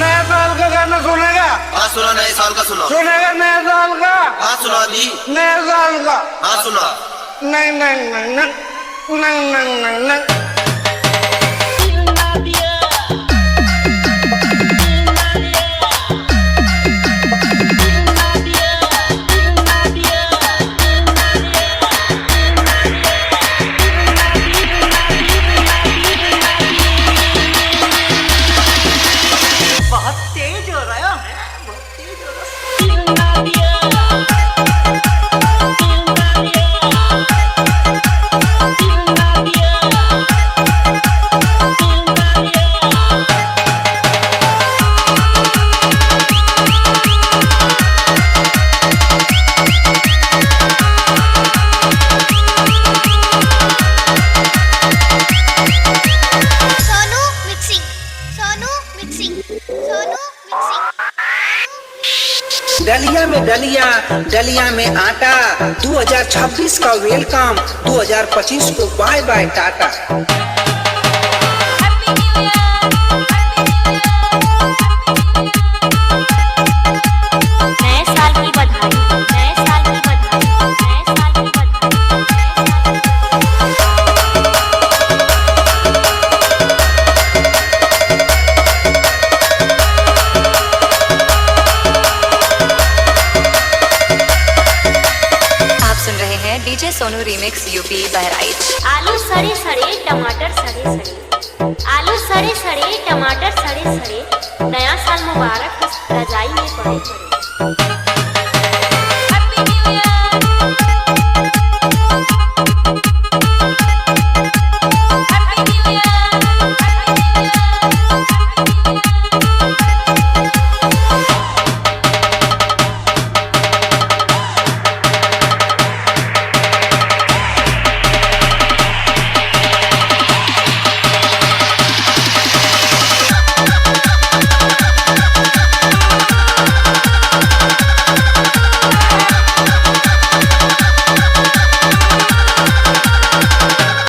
नया साल का गाना सुनेगा? हाँ सुना, नए साल का सुना। सुनेगा नया साल का? हाँ सुना दी। नया साल का? हाँ सुना। नहीं नहीं नहीं नहीं नहीं नहीं नहीं नहीं। बहुत तेज हो रहा है, बहुत तेज हो रहा है। Sonu mixing, Sonu mixing, Sonu mixing. डलिया में डलिया, डलिया में आटा, 2026 का वेलकम, 2025 को बाय बाय टाटा। नए साल की बधाई, नए साल की बधाई, नए साल की आप सुन रहे हैं DJ Sonu remix UP Bahraich. आलू सड़े सड़े, टमाटर सड़े सड़े, आलू सड़े सड़े, टमाटर सड़े सड़े, नया साल मुबारक, रजाई में पड़े पड़े।